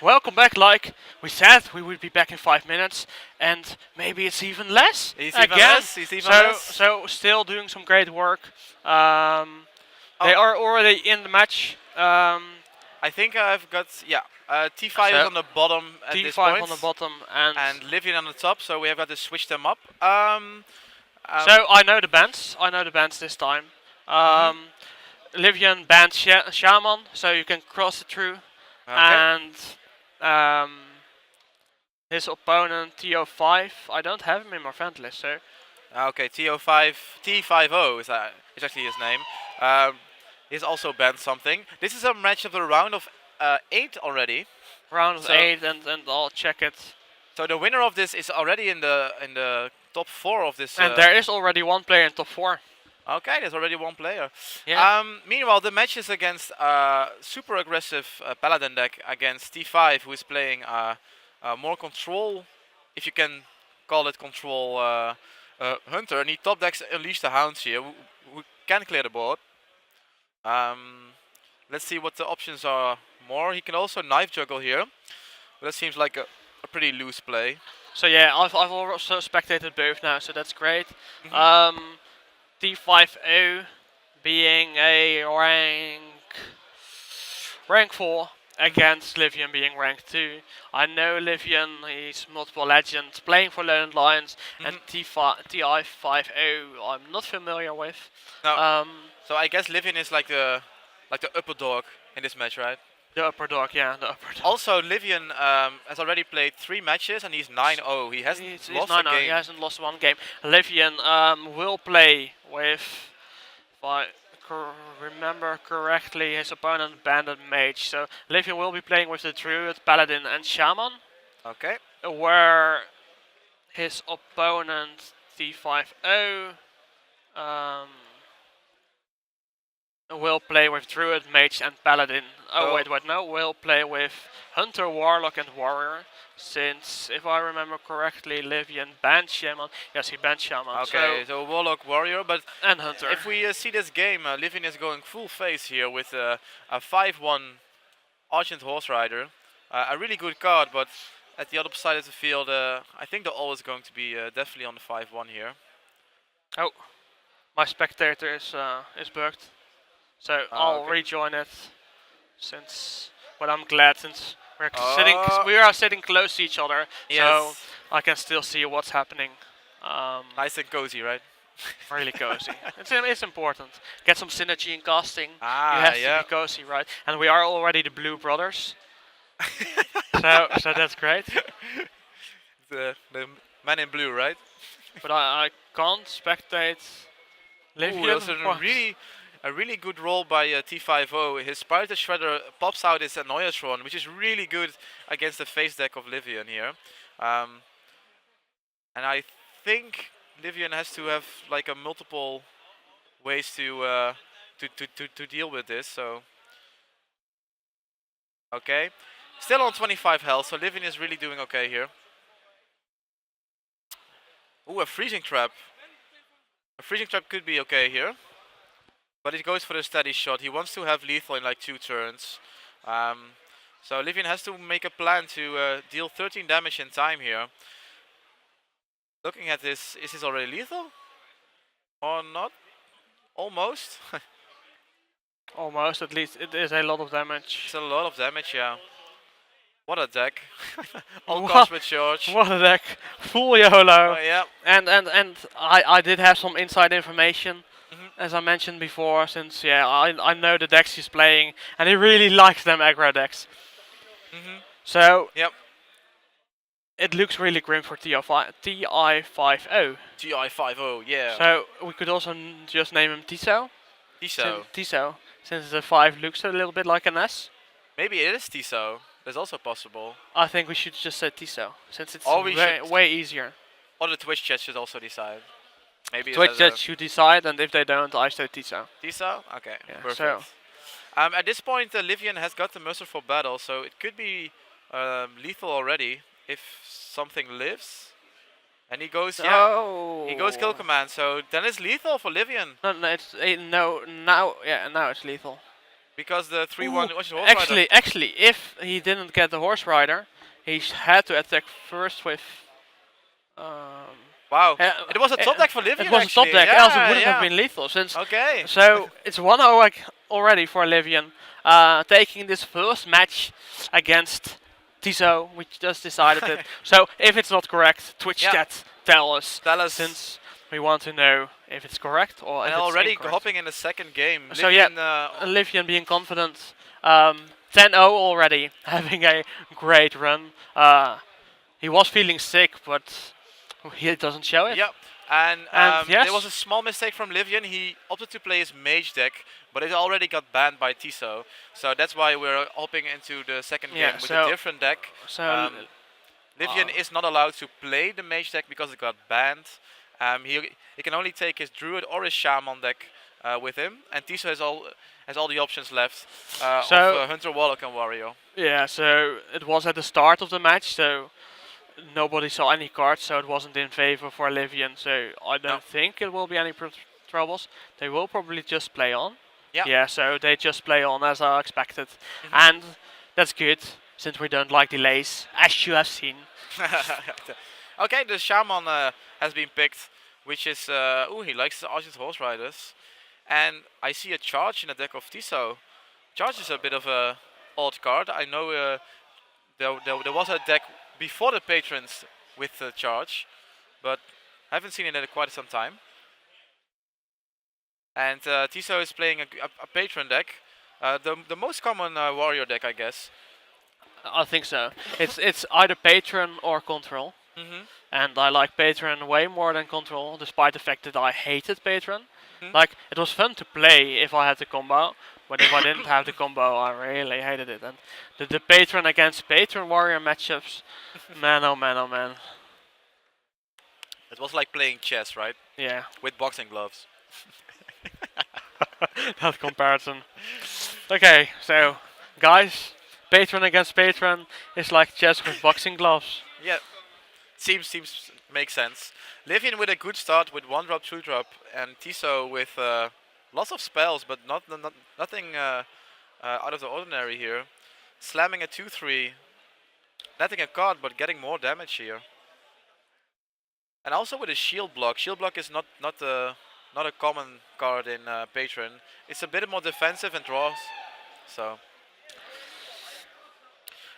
welcome back. Like we said, we would be back in 5 minutes, and maybe it's even less. He's again. even less. He's even less. So still doing some great work. They are already in the match. I think I've got Ti5o is on the bottom at this Ti5o point. on the bottom and Liveon on the top. So we have got to switch them up. so I know the bands. I know the bands this time. Liveon banned Shaman, so you can cross it through. Okay. And his opponent Ti5, I don't have him in my friend list, so. Okay, Ti5o is actually his name. He's also banned something. This is a match of the round of 8 already. Round of 8, and I'll check it. So the winner of this is already in the top 4 of this. And there is already one player in top 4. Okay, there's already one player. Yeah. Meanwhile, the match is against super aggressive Paladin deck against Ti5, who is playing more control, if you can call it control, Hunter. And he top decks Unleash the Hounds here, who can clear the board. Let's see what the options are more. He can also knife juggle here, but that seems like a pretty loose play. So yeah, I've also spectated both now, so that's great. Ti5o being a rank 4 against Liveon being rank 2. I know Liveon, he's multiple legends playing for Lone Lions, and Ti5o I'm not familiar with. No. So I guess Liveon is like the upper dog in this match, right? The upper dog, yeah, the upper dog. Also, Liveon has already played 3 matches and he's 9-0. He hasn't lost a game. He hasn't lost one game. Liveon will play with, if I remember correctly, his opponent Bandit Mage. So Liveon will be playing with the Druid, Paladin and Shaman. Okay. Where his opponent Ti5o will play with Druid, Mage and Paladin. Will play with Hunter, Warlock and Warrior. Since, if I remember correctly, Liveon banned Shaman. Yes, he banned Shaman. Okay, so Warlock, Warrior, and Hunter. If we see this game, Liveon is going full face here with a 5-1 Argent Horse Rider. A really good card, but at the other side of the field, I think the all is going to be definitely on the 5-1 here. Oh, my spectator is bugged. So I'll rejoin it, but I'm glad since we are sitting close to each other, so I can still see what's happening. Nice and cozy, right? Really cozy. It's important. Get some synergy in casting. You have to be cozy, right? And we are already the Blue Brothers, so that's great. The man in blue, right? But I can't spectate Liveon. A really good roll by Ti5o. His Spirited Shredder pops out his Annoyatron, which is really good against the face deck of Liveon here. And I think Liveon has to have like a multiple ways to deal with this. So okay, still on 25 health, so Liveon is really doing okay here. Ooh, a Freezing Trap. A Freezing Trap could be okay here. But he goes for the steady shot. He wants to have lethal in like 2 turns. So Liveon has to make a plan to deal 13 damage in time here. Looking at this, is this already lethal? Or not? Almost. Almost, at least. It is a lot of damage. It's a lot of damage, yeah. What a deck. All Cosmic Charge. What a deck. Full YOLO. Yeah. And I did have some inside information. As I mentioned before, since I know the decks he's playing, and he really likes them aggro decks. So it looks really grim for Ti5o. Ti5o, yeah. So we could also just name him Ti5o. Ti5o. Since the 5 looks a little bit like an S. Maybe it is Ti5o. That's also possible. I think we should just say Ti5o, since it's way easier. Or the Twitch chat should also decide. Maybe Twitch chat should decide, and if they don't, I say Ti5o. Ti5o? Okay, yeah, perfect. So. At this point, Liveon has got the Merciful Battle, so it could be lethal already if something lives. And he goes, he goes Kill Command, so then it's lethal for Liveon. No, now it's lethal. Because the 3-1 Ooh, was the horse rider. actually, if he didn't get the horse rider, he had to attack first with. Um, Wow. uh, It was a top deck for Liveon, it was a top actually. deck, else it Yeah, wouldn't have yeah. been lethal. Since Okay. so it's 1-0 already for Liveon, taking this first match against Ti5o, which just decided it. So if it's not correct, Twitch Yeah. chat tell us, Tell us. since we want to know if it's correct or And if it's already incorrect. hopping in the second game. So yeah, Liveon, Liveon being confident, 10-0 already, having a great run. He was feeling sick, but he doesn't show it. Yep. And, yes. there was a small mistake from Liveon. He opted to play his mage deck, but it already got banned by Ti5o. So that's why we're hopping into the second Yeah, game with so- a different deck. So Liveon is not allowed to play the mage deck because it got banned. He can only take his druid or his shaman deck with him, and Ti5o has all the options left of hunter, warlock, and warrior. yeah, so it was at the start of the match, so nobody saw any cards, so it wasn't in favor for Liveon. So I don't think it will be any troubles. They will probably just play on. Yeah. Yeah, so they just play on as I expected, and that's good since we don't like delays, as you have seen. Okay, the shaman has been picked, which is he likes the Argent Horse Riders, and I see a charge in the deck of Ti5o. Charge is a bit of a odd card. I know there was a deck before the patrons with the charge, but I haven't seen it in quite some time. And Ti5o is playing a patron deck, the most common warrior deck, I guess. I think so. It's either patron or control. And I like patron way more than control, despite the fact that I hated patron. Like, it was fun to play if I had the combo, but if I didn't have the combo, I really hated it. And the patron against patron warrior matchups, man, oh man, oh man. It was like playing chess, right? Yeah. With boxing gloves. That comparison. Okay, so guys, patron against patron is like chess with boxing gloves. Yeah, seems makes sense. Liveon with a good start with 1-drop, 2-drop, and Ti5o with lots of spells, but nothing out of the ordinary here. Slamming a 2-3, netting a card, but getting more damage here. And also with a shield block. Shield block is not a common card in Patron. It's a bit more defensive and draws. So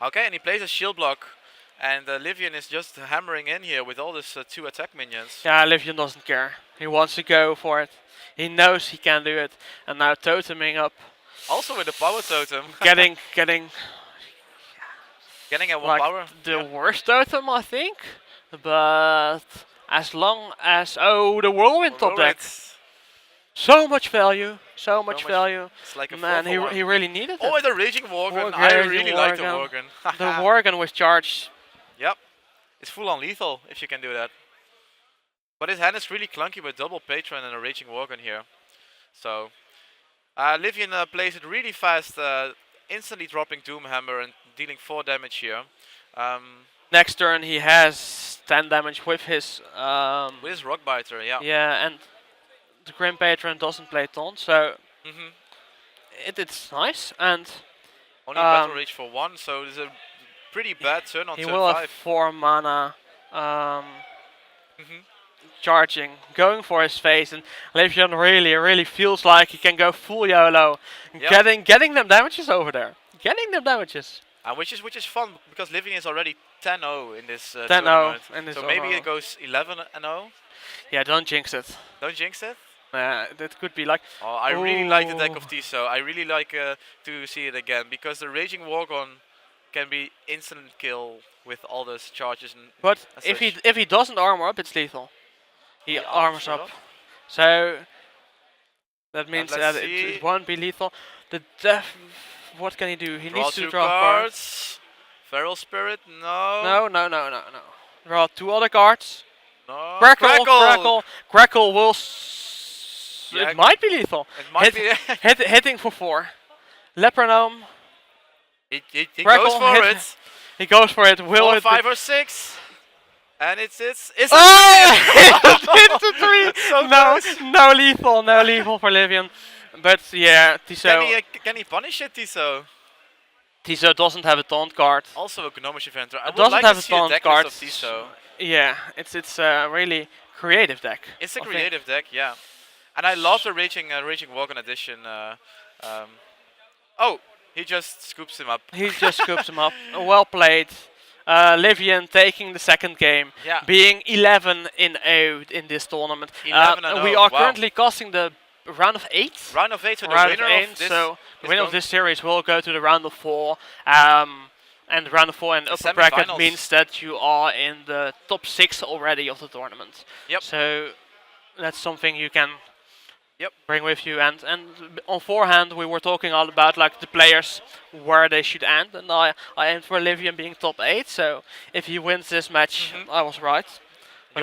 okay, and he plays a shield block, and Liveon is just hammering in here with all this 2 attack minions. Yeah, Liveon doesn't care. He wants to go for it. He knows he can do it, and now toteming up. Also with the power totem. getting Getting a 1 like power. the worst totem, I think. But as long as the whirlwind top deck. So much value, so much value. It's like a Man, 4-for-1. he really needed it. Oh, and the Raging Worgen. Worgen, I Raging really like the Worgen. Worgen. The Worgen with charge. Yep. It's full on lethal if you can do that. But his hand is really clunky with double Patron and a Raging Worgen here. So Liveon plays it really fast, instantly dropping Doomhammer and dealing 4 damage here. Next turn he has 10 damage with his Rockbiter, yeah. Yeah, and the Grim Patron doesn't play taunt, so it's nice. And only Battle Rage for 1, so it's a pretty bad turn on he turn will 5. have 4 mana charging, going for his face, and Liveon really feels like he can go full YOLO, getting them damages over there, getting them damages. Which is fun because Liveon is already 10-0 in this 10-0 tournament. in this So maybe it goes 11-0. Yeah, don't jinx it. Don't jinx it. That could be like. Oh, I really like the deck of Ti5o. I really like to see it again because the Raging Worgen can be instant kill with all those charges. And but if he doesn't armor up, it's lethal. He armors up. So that means that it won't be lethal. The what can he do? He needs to draw cards. Feral Spirit, no. No. Draw 2 other cards. No. Crackle will. Yeah. It might be lethal. It might be. Hitting for 4. Lepronome. He goes for it. He goes for it. Will 4, 5, or 6. And it's oh! It's a 3. So No lethal for Liveon. But yeah, Can he punish it, Ti5o? Ti5o doesn't have a taunt card. Also a Gnomish event. I It would doesn't like to have a see a taunt deck card. list of Ti5o. Yeah, it's a really creative deck. It's a I creative deck, yeah. And I love the Raging Walken edition. Oh, he just scoops him up. He just scoops him up. Well played. Liveon taking the second game, Yeah. being 11-0 in this tournament. 11-0, we are wow. currently casting the round of 8. Round of 8, so the round winner of 8, of this. so the winner of this series will go to the round of 4. And the round of 4 in the upper bracket means that you are in the top 6 already of the tournament. Yep. So that's something you can bring with you. And on forehand, we were talking all about like the players where they should end, and I aimed for Liveon being top 8. So if he wins this match, I was right. But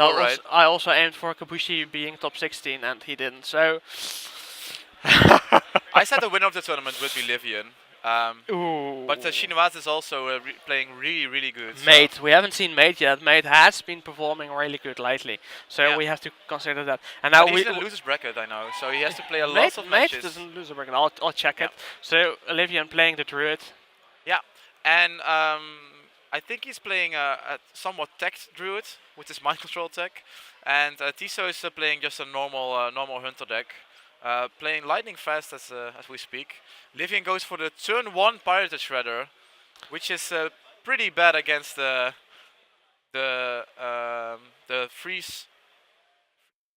I also aimed for Kabushi being top 16, and he didn't. So I said the winner of the tournament would be Liveon. But Chinoise is also playing really good. Mate, so we haven't seen Mate yet. Mate has been performing really good lately, so we have to consider that. And now he's in a loser's bracket, I know, so he has to play a lot of Mate matches. doesn't lose a bracket. I'll check it. So Liveon playing the Druid. Yeah, and I think he's playing a somewhat teched Druid with his mind control tech, and Ti5o is playing just a normal Hunter deck. Playing lightning fast as we speak. Liveon goes for the turn 1 Pirated Shredder, which is pretty bad against the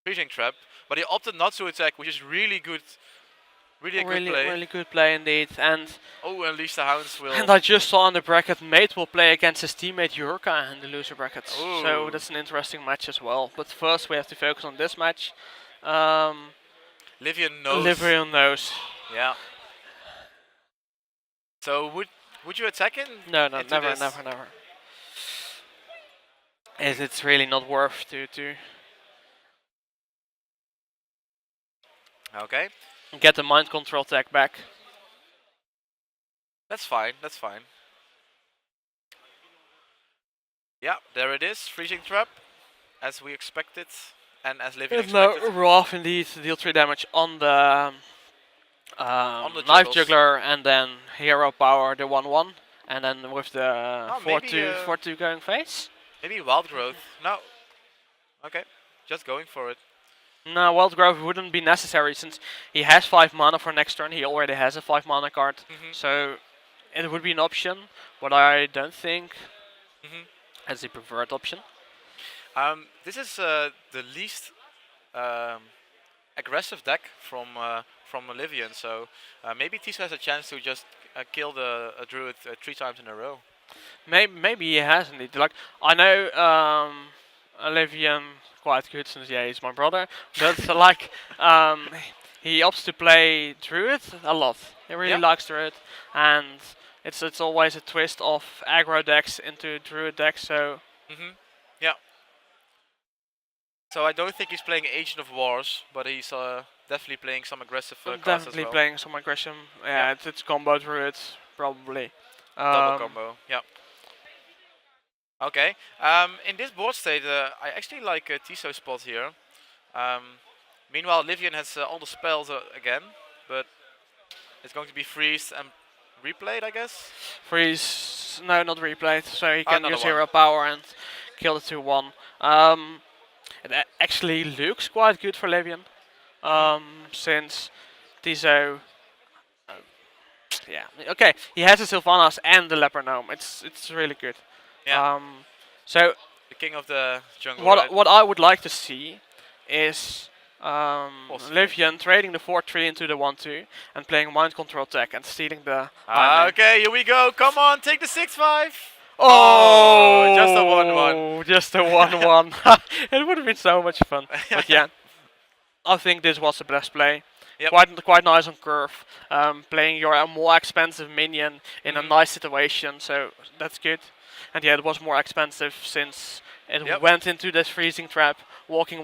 freezing trap. But he opted not to attack, which is really good. Really good play indeed. And Unleash the Hounds will. And I just saw on the bracket, Mate will play against his teammate Yurka in the loser bracket. Ooh. So that's an interesting match as well. But first we have to focus on this match. Liveon knows. Liveon knows. Yeah. So would you attack him? No, never. It's really not worth to Okay. Get the mind control tech back. That's fine. Yeah, there it is. Freezing trap, as we expected, and as Liveon expected. Rough indeed. Deal 3 damage on the Knife Juggler, and then Hero Power the 1/1, and then with the 4/2 going face. Maybe Wild Growth. No. Okay, just going for it. No, Wild Growth wouldn't be necessary since he has 5 mana for next turn. He already has a 5 mana card, so it would be an option, but I don't think as the preferred option. This is the least aggressive deck from Liveon, so maybe Ti5o has a chance to just kill the Druid 3 times in a row. Maybe he has indeed. Like I know Liveon quite good since he's my brother, but like he opts to play Druid a lot. He really likes Druid, and it's always a twist of aggro decks into Druid decks. So yeah. So I don't think he's playing Agent of Wars, but he's definitely playing some aggressive cards as well. Playing some aggression. Yeah, it's combo Druid probably. Double combo. Yeah. Okay. In this board state, I actually like Ti5o's spot here. Meanwhile, Liveon has all the spells again, but it's going to be freeze and replayed, I guess. Freeze? No, not replayed. So he can use Hero Power and kill the 2/1. It actually looks quite good for Liveon, since Ti5o. Okay. He has the Sylvanas and the Leper Gnome. It's really good. Yeah. So the king of the jungle. What I would like to see is Liveon trading the 4/3 into the 1/2 and playing mind control tech and stealing the. Okay, here we go. Come on, take the 6/5. Oh, just a 1/1. Just a 1/1. It would have been so much fun. But yeah, I think this was the best play. Yep. Quite nice on curve. Playing your more expensive minion in a nice situation, so that's good. And yeah, it was more expensive since it went into this freezing trap, walking,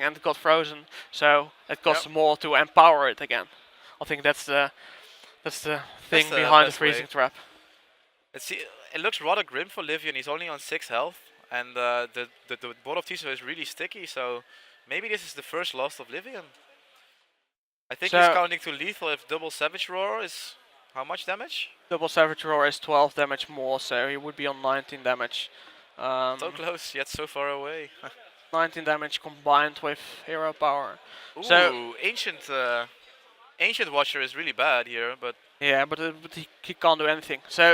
and it got frozen. So it costs more to empower it again. I think that's the thing behind the freezing trap. It looks rather grim for Liveon. He's only on 6 health, and the board of Ti5o is really sticky. So maybe this is the first loss of Liveon. I think So he's counting to lethal if double Savage Roar is how much damage? double Savage Roar is 12 damage more, so he would be on 19 damage. So close, yet so far away. 19 damage combined with hero power. Ooh, So Ancient Watcher is really bad here, but yeah, but he can't do anything. So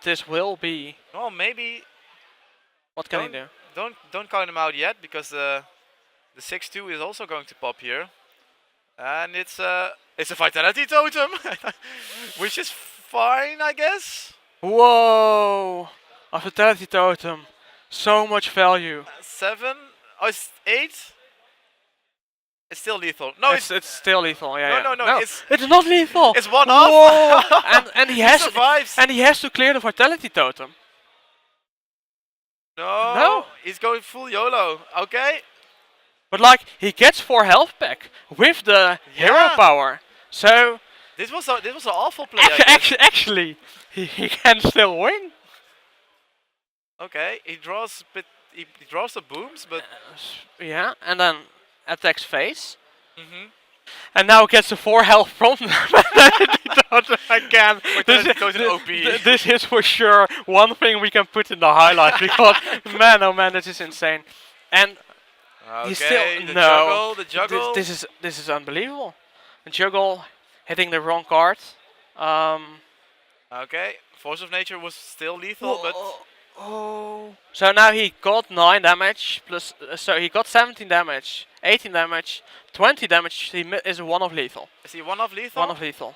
this will be. well, maybe What can he do? don't count him out yet because the 6-2 is also going to pop here, and it's a Vitality Totem, which is fine, I guess. Whoa! A Vitality Totem, so much value. 7, oh, it's 8. It's still lethal. No, it's still lethal. Yeah. No, it's not lethal. It's one Whoa! off. and he has to clear the Vitality Totem. No, he's going full YOLO. Okay. But like he gets 4 health back with the hero power. So this was an awful play. actually, he can still win. Okay, he draws the booms, but yeah, and then attacks face. And now gets the 4 health from them. Again. This is for sure one thing we can put in the highlights because man, oh man, this is insane. And he's still the juggle. This is unbelievable. The juggle hitting the wrong card. Okay, Force of Nature was still lethal, but so now he got 9 damage plus. So he got 17 damage, 18 damage, 20 damage. He is 1 of lethal. Is he 1 of lethal? 1 of lethal.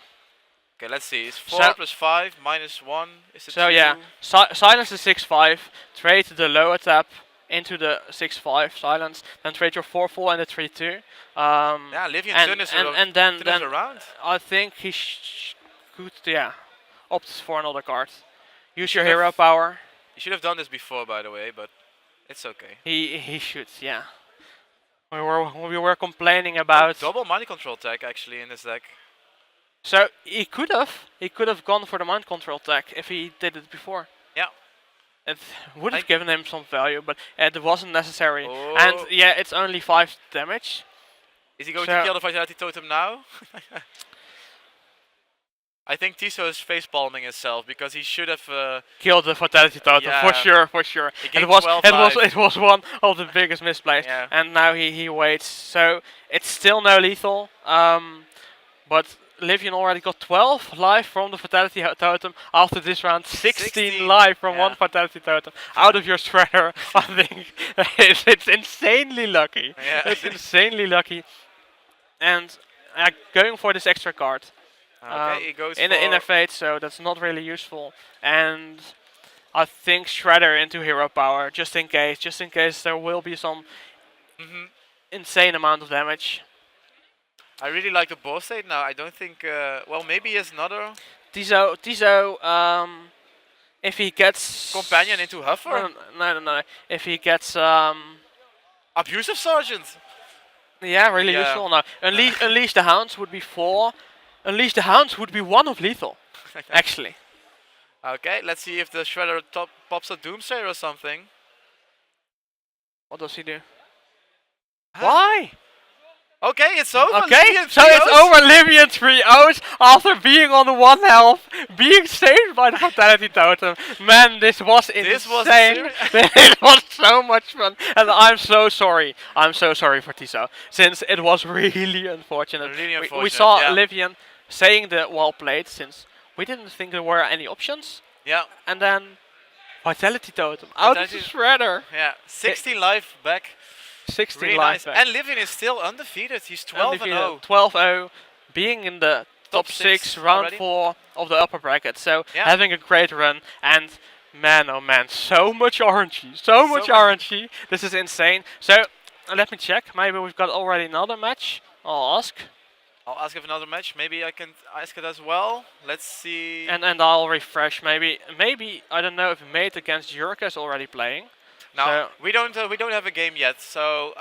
Okay, let's see. It's 4 plus 5 minus 1. Is it so 2? Yeah, silence the 6-5. Trade the lower tap into the 6-5 silence. Then trade your 4-4 and the 3-2. Yeah, Liveon and then around. I think he could opt for another card. Use your hero power. You should have done this before, by the way, but it's okay. He should, yeah. We were complaining about double mind control tag actually in this deck. So he could have gone for the mind control tag if he did it before. Yeah. It would have given him some value, but it wasn't necessary. And yeah, it's only 5 damage. Is he going to kill the Vitality Totem now? I think Ti5o is facepalming himself because he should have killed the Vitality Totem for sure. It was one of the biggest misplays, and now he waits. So it's still no lethal, but Liveon already got 12 life from the Vitality Totem after this round. 16 life from one Vitality Totem out of your Shredder. I think it's insanely lucky. Yeah. It's insanely lucky, and going for this extra card. Okay, he goes in a fate, so that's not really useful. And I think Shredder into hero power, just in case there will be some insane amount of damage. I really like the boss state now. I don't think. Well, maybe he has another. Ti5o. If he gets companion into Huffer. No. If he gets Abusive Sergeant. Yeah, really useful now. Unleash the Hounds would be 4. Unleash the Hounds would be 1 of lethal, actually. Okay, let's see if the Shredder pops a Doomsayer or something. What does he do? Why? Okay, it's over. Okay, so it's over. Liveon 3-0s after being on the 1 health, being saved by the Vitality Totem. Man, this was insane. It was so much fun, and I'm so sorry. I'm so sorry for Ti5o, since it was really unfortunate. We saw Liveon saying the well played, since we didn't think there were any options. Yeah. And then Vitality Totem out of the Shredder. Yeah, 16 life back. 16 really life nice. back. And Liveon is still undefeated. He's 12-0. 12-0, being in the top 6, round 4 of the upper bracket. So having a great run, and man, oh man, so much RNG. So much RNG. This is insane. So let me check. Maybe we've got already another match. I'll ask if another match. Maybe I can ask it as well. Let's see. And I'll refresh. Maybe I don't know if Mate against Jurka is already playing. No, we don't have a game yet. So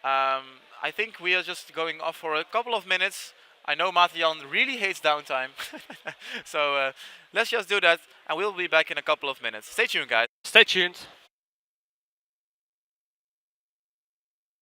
I think we are just going off for a couple of minutes. I know Mathian really hates downtime, so let's just do that, and we'll be back in a couple of minutes. Stay tuned, guys. Stay tuned.